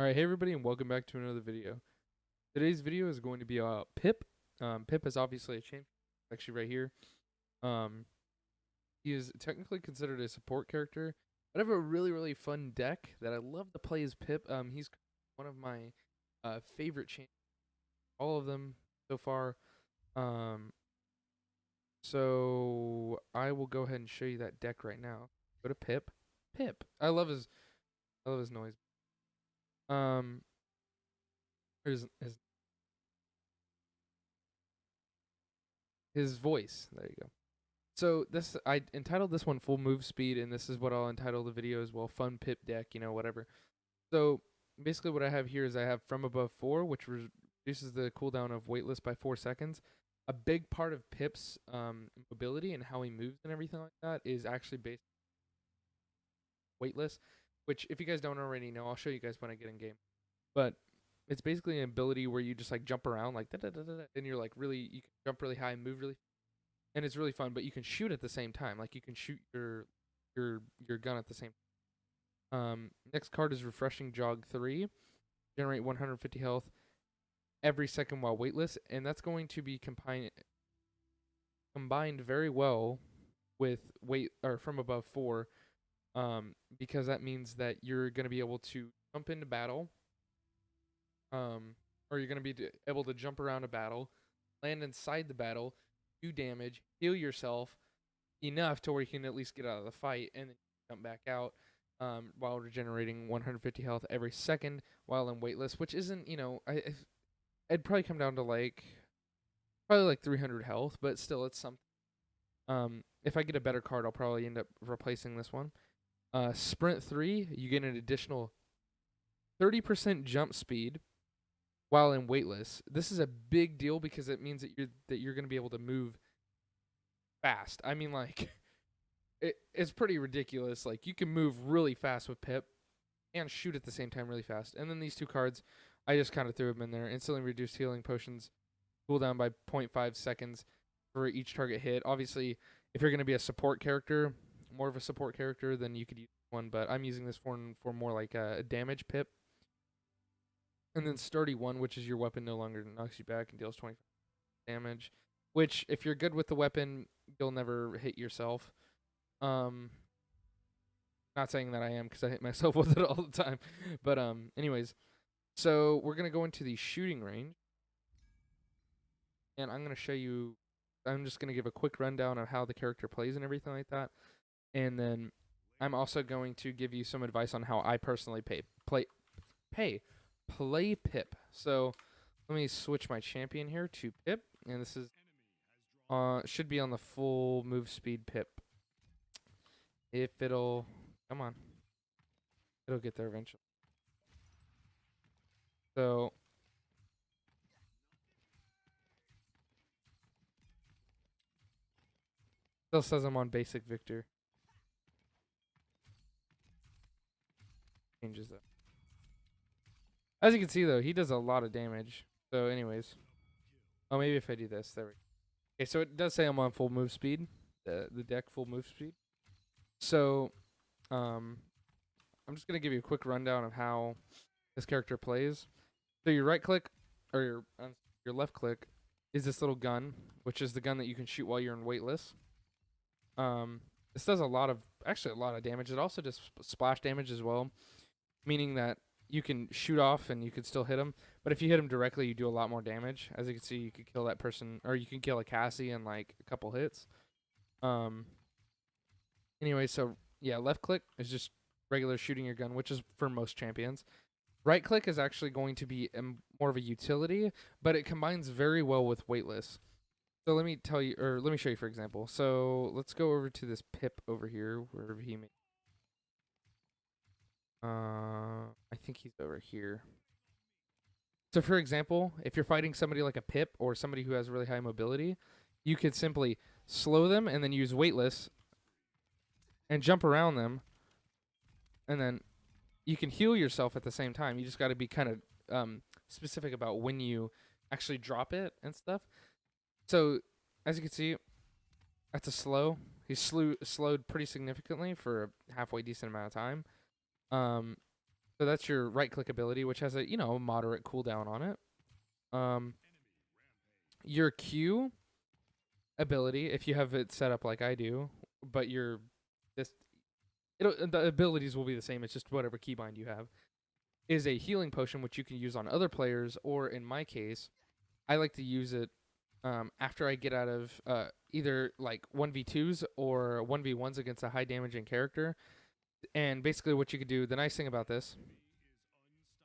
Alright, hey everybody and welcome back to another video. Today's video is going to be about Pip. Pip is obviously a champion, actually right here. Um, he is technically considered a support character, but I have a really fun deck that I love to play as Pip. He's one of my favorite champions, all of them so far. Um, so I will go ahead and show you that deck right now. Go to Pip. Pip. I love his noise. Um, here's his voice. There you go. So this I entitled this one Full Move Speed, and this is what I'll entitle the video as well. Fun Pip deck, whatever. So basically, what I have here is I have From Above 4, which reduces the cooldown of Weightless by 4 seconds. A big part of Pip's mobility and how he moves and everything like that is actually based on Weightless, which if you guys don't already know, I'll show you guys when I get in game. But it's basically an ability where you just like jump around like da da da da, and you're like you can jump really high and move really, and it's really fun. But you can shoot at the same time, like you can shoot your gun at the same. Next card is Refreshing Jog 3, generate 150 health every second while weightless, and that's going to be combined very well with From Above 4, because that means that you're going to be able to jump into battle, or you're going to be able to jump around a battle, land inside the battle, do damage, heal yourself enough to where you can at least get out of the fight, and then jump back out, while regenerating 150 health every second while in weightless, which isn't, it'd probably come down to probably like 300 health, but still, it's something. If I get a better card, I'll probably end up replacing this one. Sprint 3, you get an additional 30% jump speed while in weightless. This is a big deal because it means that you're going to be able to move fast. I mean, like, it's pretty ridiculous. Like, you can move really fast with Pip and shoot at the same time really fast. And then these two cards, I just kind of threw them in there. Instantly reduced healing potions, cooldown by 0.5 seconds for each target hit. Obviously, if you're going to be a support character, more of a support character, then you could use one. But I'm using this for more like a damage Pip. And then Sturdy 1, which is your weapon no longer knocks you back and deals 25 damage. Which, if you're good with the weapon, you'll never hit yourself. Not saying that I am, because I hit myself with it all the time. But anyways, so we're gonna go into the shooting range, and I'm gonna show you. I'm just gonna give a quick rundown of how the character plays and everything like that, and then I'm also going to give you some advice on how I personally play Pip. So let me switch my champion here to Pip, and this is should be on the full move speed Pip. If it'll come on, it'll get there eventually. So still says I'm on basic Victor. Changes that. As you can see though, he does a lot of damage. So anyways. Oh, maybe if I do this, there we go. Okay, so it does say I'm on full move speed. The deck full move speed. So I'm just gonna give you a quick rundown of how this character plays. So your right click or your left click is this little gun, which is the gun that you can shoot while you're in weightless. This does a lot of damage. It also does splash damage as well, meaning that you can shoot off and you can still hit them. But if you hit them directly, you do a lot more damage. As you can see, you could kill that person, or you can kill a Cassie in like a couple hits. Anyway, so yeah, left click is just regular shooting your gun, which is for most champions. Right click is actually going to be more of a utility, but it combines very well with weightless. So let me tell you, or let me show you for example. So let's go over to this Pip over here, wherever he may. I think he's over here. So for example, if you're fighting somebody like a Pip or somebody who has really high mobility, you could simply slow them and then use weightless and jump around them, and then you can heal yourself at the same time. You just got to be kind of specific about when you actually drop it and stuff. So as you can see, that's a slow. He's slowed pretty significantly for a halfway decent amount of time. So that's your right click ability, which has a moderate cooldown on it. Your Q ability, if you have it set up like I do, but the abilities will be the same. It's just whatever keybind you have. Is a healing potion which you can use on other players, or in my case, I like to use it after I get out of either like 1v2s or 1v1s against a high damaging character. And basically, what you could do, the nice thing about this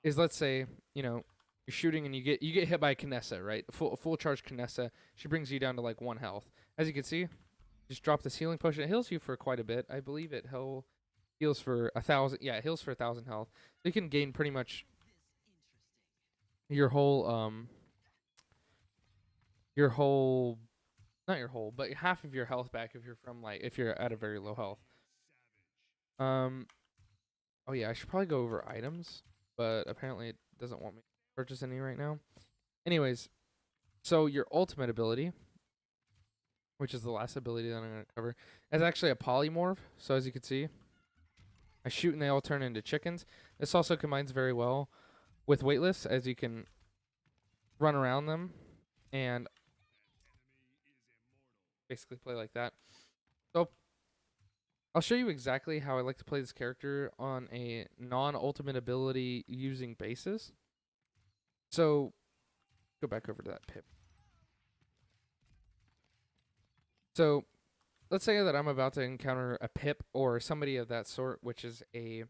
is, let's say you're shooting and you get hit by a Kinessa, right? Full charge Kinessa. She brings you down to like 1 health. As you can see, just drop this healing potion. It heals you for quite a bit. I believe it heals for 1,000. Yeah, it heals for 1,000 health. So you can gain pretty much your whole not your whole, but half of your health back if you're at a very low health. Oh yeah, I should probably go over items, but apparently it doesn't want me to purchase any right now. Anyways, so your ultimate ability, which is the last ability that I'm going to cover, is actually a polymorph. So as you can see, I shoot and they all turn into chickens. This also combines very well with weightless, as you can run around them and basically play like that. So I'll show you exactly how I like to play this character on a non-ultimate ability using basis. So go back over to that pip. So let's say that I'm about to encounter a pip or somebody of that sort, which is a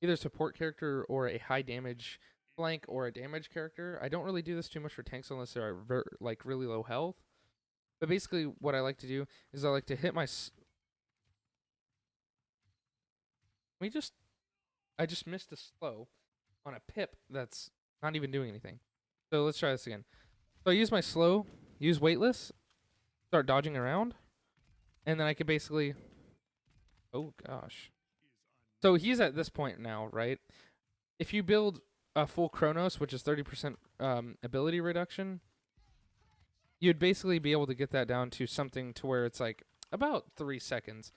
either support character or a high damage flank or a damage character. I don't really do this too much for tanks unless they're like really low health. But basically what I like to do is I like to hit my I just missed a slow on a pip that's not even doing anything. So let's try this again. So I use my slow, use weightless, start dodging around, and then I could basically... Oh, gosh. So he's at this point now, right? If you build a full Chronos, which is 30% ability reduction, you'd basically be able to get that down to something to where it's like about 3 seconds.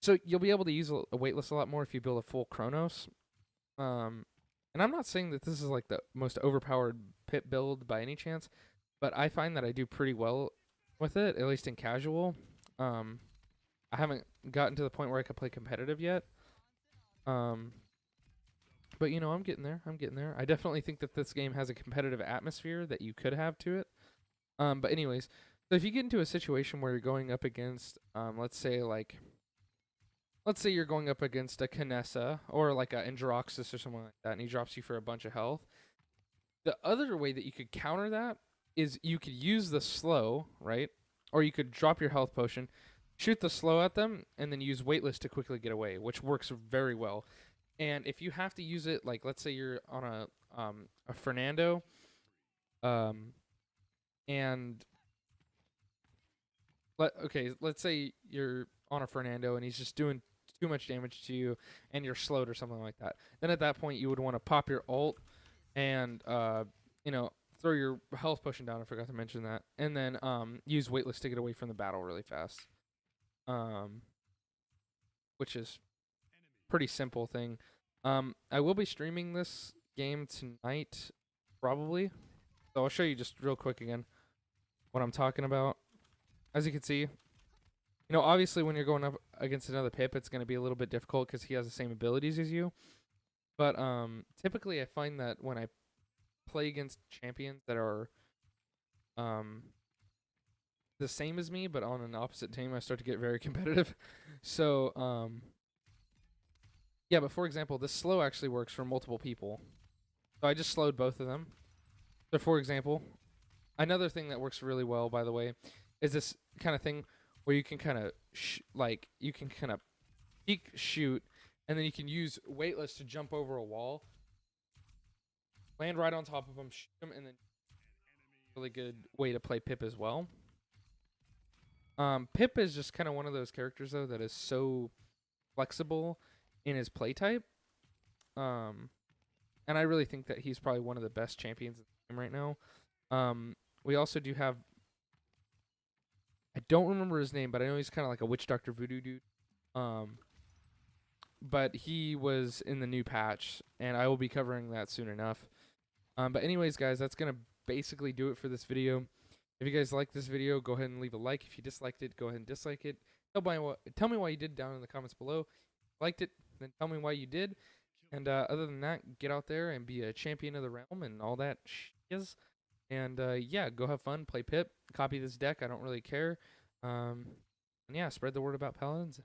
So you'll be able to use a weightless a lot more if you build a full Chronos. And I'm not saying that this is like the most overpowered pip build by any chance, but I find that I do pretty well with it, at least in casual. I haven't gotten to the point where I can play competitive yet. But I'm getting there. I definitely think that this game has a competitive atmosphere that you could have to it. But anyways, so if you get into a situation where you're going up against, let's say you're going up against a Kinessa or like a Androxus or something like that, and he drops you for a bunch of health. The other way that you could counter that is you could use the slow, right? Or you could drop your health potion, shoot the slow at them, and then use weightless to quickly get away, which works very well. And if you have to use it, like let's say you're on a Fernando, and let's say you're on a Fernando and he's just doing too much damage to you and you're slowed or something like that. Then at that point you would want to pop your ult and throw your health potion down. I forgot to mention that. And then use weightless to get away from the battle really fast. Which is pretty simple thing. I will be streaming this game tonight, probably. So I'll show you just real quick again what I'm talking about. As you can see, obviously when you're going up against another pip, it's going to be a little bit difficult because he has the same abilities as you. But typically I find that when I play against champions that are the same as me, but on an opposite team, I start to get very competitive. So, yeah, but for example, this slow actually works for multiple people. So I just slowed both of them. So for example, another thing that works really well, by the way, is this kind of thing where you can kind of peek shoot, and then you can use weightless to jump over a wall, land right on top of them, shoot them, and then really good way to play Pip as well. Pip is just kind of one of those characters though that is so flexible in his play type. And I really think that he's probably one of the best champions in the game right now. We also do have, I don't remember his name, but I know he's kind of like a witch doctor voodoo dude. but he was in the new patch, and I will be covering that soon enough. But anyways, guys, that's going to basically do it for this video. If you guys liked this video, go ahead and leave a like. If you disliked it, go ahead and dislike it. Tell me why you did down in the comments below. If you liked it, then tell me why you did. And other than that, get out there and be a champion of the realm and all that shiz. And yeah, go have fun, play Pip, copy this deck. I don't really care. And yeah, spread the word about Paladins.